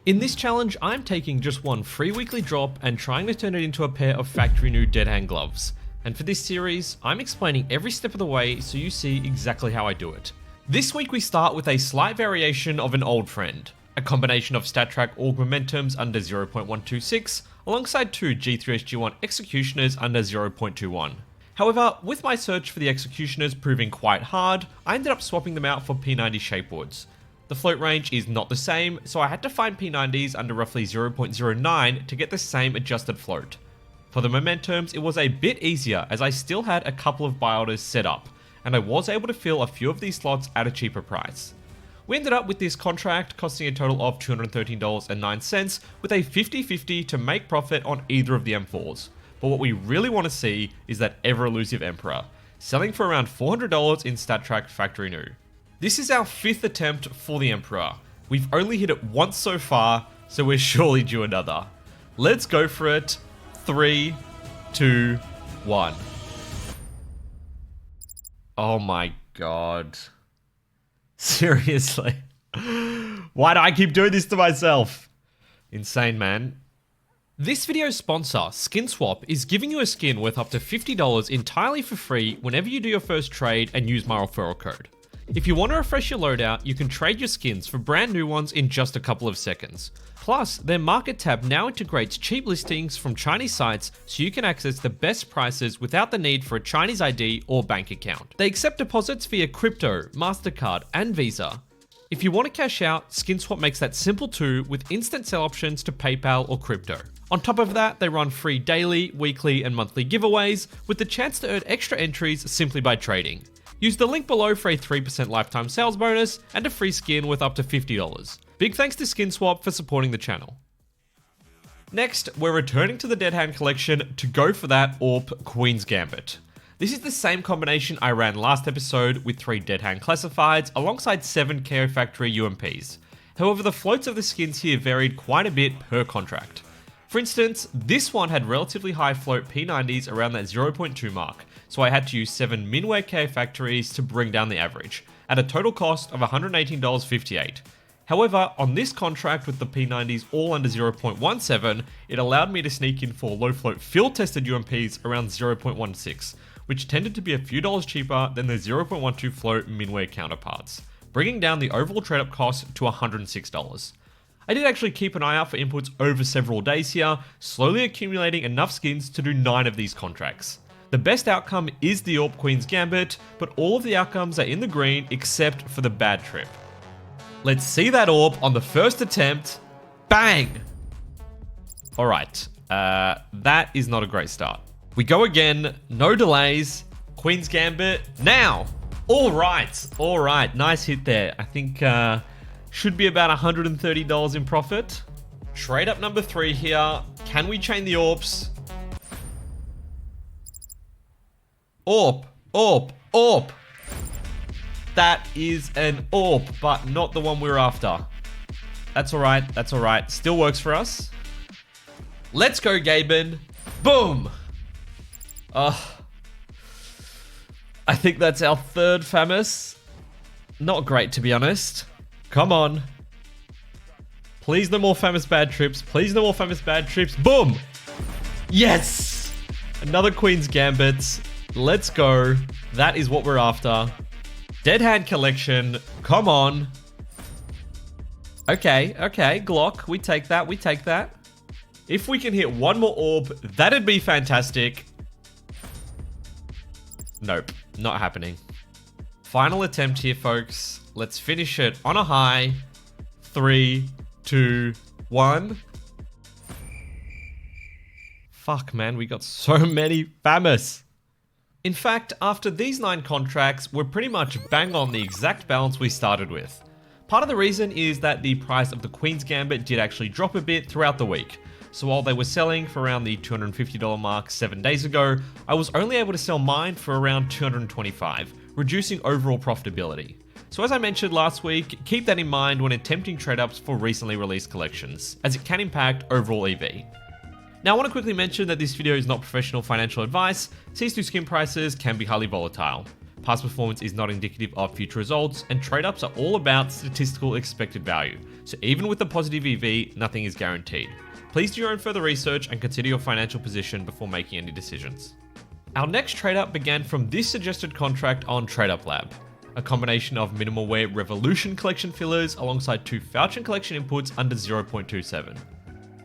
In this challenge, I'm taking just one free weekly drop and trying to turn it into a pair of factory new dead hand gloves. And for this series, I'm explaining every step of the way so you see exactly how I do it. This week we start with a slight variation of an old friend, a combination of StatTrak org momentums under 0.126 alongside two G3SG1 executioners under 0.21. However, with my search for the executioners proving quite hard, I ended up swapping them out for P90 shapewoods. The float range is not the same, so I had to find P90s under roughly 0.09 to get the same adjusted float. For the momentums, it was a bit easier as I still had a couple of buy orders set up, and I was able to fill a few of these slots at a cheaper price. We ended up with this contract costing a total of $213.09 with a 50-50 to make profit on either of the M4s. But what we really want to see is that ever-elusive Emperor, selling for around $400 in StatTrak factory new. This is our 5th attempt for the Emperor. We've only hit it once so far, so we're surely due another. Let's go for it. 3, 2, 1. Oh my god. Seriously. Why do I keep doing this to myself? Insane, man. This video's sponsor, SkinSwap, is giving you a skin worth up to $50 entirely for free whenever you do your first trade and use my referral code. If you want to refresh your loadout, you can trade your skins for brand new ones in just a couple of seconds. Plus, their market tab now integrates cheap listings from Chinese sites so you can access the best prices without the need for a Chinese ID or bank account. They accept deposits via crypto, MasterCard, and Visa. If you want to cash out, SkinSwap makes that simple too with instant sell options to PayPal or crypto. On top of that, they run free daily, weekly, and monthly giveaways with the chance to earn extra entries simply by trading. Use the link below for a 3% lifetime sales bonus and a free skin worth up to $50. Big thanks to SkinSwap for supporting the channel. Next, we're returning to the Dead Hand collection to go for that AWP Queen's Gambit. This is the same combination I ran last episode with 3 Dead Hand Classifieds alongside 7 KO Factory UMPs. However, the floats of the skins here varied quite a bit per contract. For instance, this one had relatively high float P90s around that 0.2 mark, so I had to use 7 Minway KO Factories to bring down the average, at a total cost of $118.58. However, on this contract with the P90s all under 0.17, it allowed me to sneak in 4 low float field tested UMPs around 0.16, which tended to be a few dollars cheaper than the 0.12 float Minway counterparts, bringing down the overall trade up cost to $106. I did actually keep an eye out for inputs over several days here, slowly accumulating enough skins to do 9 of these contracts. The best outcome is the AWP Queen's Gambit, but all of the outcomes are in the green except for the bad trip. Let's see that AWP on the first attempt. Bang! Alright, that is not a great start. We go again, no delays, Queen's Gambit, now! Alright, nice hit there. I think, should be about $130 in profit. Trade up number 3 here. Can we chain the AWPs? AWP. That is an AWP, but not the one we're after. That's alright. Still works for us. Let's go, Gaben. Boom. I think that's our 3rd famous. Not great, to be honest. Come on. Please no more famous bad trips. Boom. Yes. Another Queen's Gambit. Let's go. That is what we're after. Dead Hand collection. Come on. Okay. Glock. We take that. If we can hit one more AWP, that'd be fantastic. Nope. Not happening. Final attempt here, folks. Let's finish it on a high. 3, 2, 1. Fuck, man. We got so many famous. In fact, after these 9 contracts, we're pretty much bang on the exact balance we started with. Part of the reason is that the price of the Queen's Gambit did actually drop a bit throughout the week. So while they were selling for around the $250 mark 7 days ago, I was only able to sell mine for around $225, reducing overall profitability. So as I mentioned last week, keep that in mind when attempting trade-ups for recently released collections, as it can impact overall EV. Now I want to quickly mention that this video is not professional financial advice. CS2 skin prices can be highly volatile. past performance is not indicative of future results, and trade-ups are all about statistical expected value. So even with the positive EV, nothing is guaranteed. Please do your own further research and consider your financial position before making any decisions. Our next trade-up began from this suggested contract on TradeUp Lab, a combination of minimal wear Revolution collection fillers alongside 2 Falchion collection inputs under 0.27.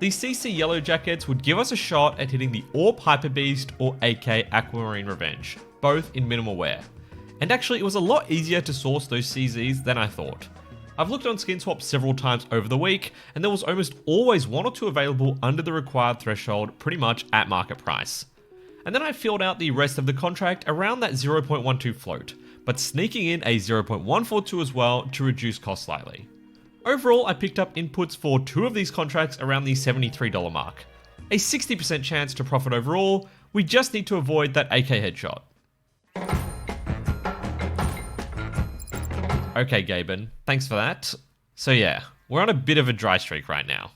These CC Yellow Jackets would give us a shot at hitting the AWP Hyper Beast or AK Aquamarine Revenge, both in minimal wear. And actually, it was a lot easier to source those CZs than I thought. I've looked on SkinSwap several times over the week, and there was almost always 1 or 2 available under the required threshold, pretty much at market price. And then I filled out the rest of the contract around that 0.12 float, but sneaking in a 0.142 as well to reduce cost slightly. Overall, I picked up inputs for 2 of these contracts around the $73 mark. A 60% chance to profit overall, we just need to avoid that AK headshot. Okay, Gaben, thanks for that. So yeah, we're on a bit of a dry streak right now.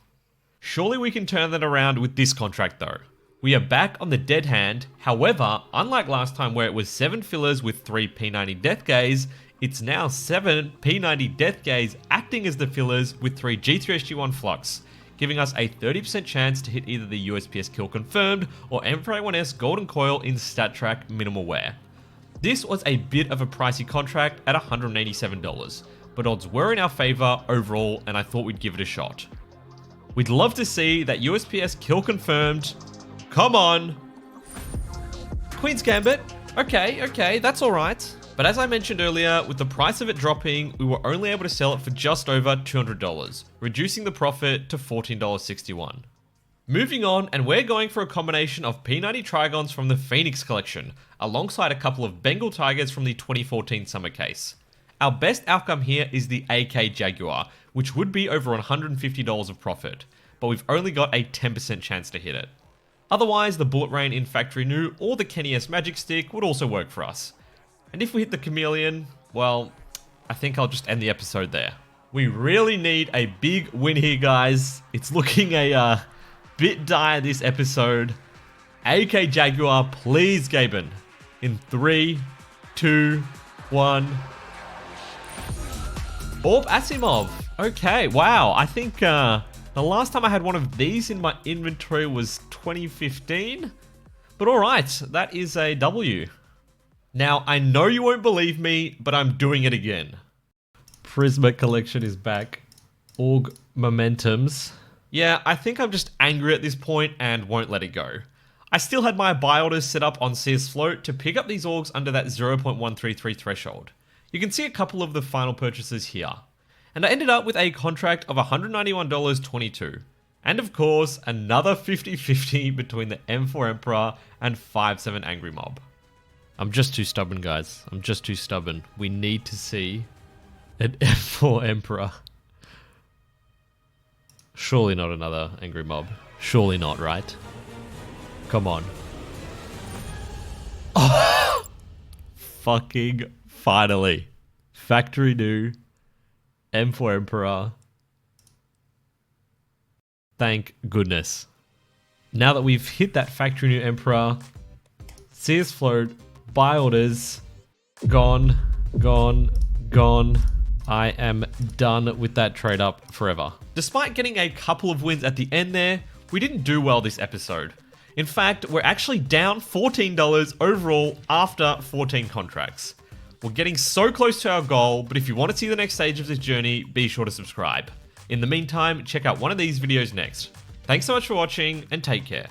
Surely we can turn that around with this contract though. We are back on the dead hand, however, unlike last time where it was 7 fillers with 3 P90 Death Gaze, it's now 7 P90 Death Gaze acting as the fillers with 3 G3SG1 Flux, giving us a 30% chance to hit either the USPS Kill Confirmed or Emperor A1S Golden Coil in StatTrack minimal wear. This was a bit of a pricey contract at $187, but odds were in our favor overall and I thought we'd give it a shot. We'd love to see that USPS Kill Confirmed. Come on! Queen's Gambit. Okay, that's alright. But as I mentioned earlier, with the price of it dropping, we were only able to sell it for just over $200, reducing the profit to $14.61. Moving on, and we're going for a combination of P90 Trigons from the Phoenix collection, alongside a couple of Bengal Tigers from the 2014 summer case. Our best outcome here is the AK Jaguar, which would be over $150 of profit, but we've only got a 10% chance to hit it. Otherwise, the Bullet Rain in Factory New or the Kenny S Magic Stick would also work for us. And if we hit the Chameleon, well, I think I'll just end the episode there. We really need a big win here, guys. It's looking a bit dire this episode. AK Jaguar, please, Gaben. In 3, 2, 1. Orb Asimov. Okay, wow. I think the last time I had one of these in my inventory was 2015. But alright, that is a W. Now, I know you won't believe me, but I'm doing it again. Prisma collection is back. Org Momentums. Yeah, I think I'm just angry at this point and won't let it go. I still had my buy orders set up on CS Float to pick up these orgs under that 0.133 threshold. You can see a couple of the final purchases here. And I ended up with a contract of $191.22. And of course, another 50-50 between the M4 Emperor and 5.7 Angry Mob. I'm just too stubborn, guys. I'm just too stubborn. We need to see an M4 Emperor. Surely not another Angry Mob. Surely not, right? Come on. Oh, fucking finally. Factory New. M4 Emperor. Thank goodness. Now that we've hit that Factory New Emperor, CS Float, buy orders, gone. I am done with that trade up forever. Despite getting a couple of wins at the end there, we didn't do well this episode. In fact, we're actually down $14 overall after 14 contracts. We're getting so close to our goal, but if you want to see the next stage of this journey, be sure to subscribe. In the meantime, check out one of these videos next. Thanks so much for watching and take care.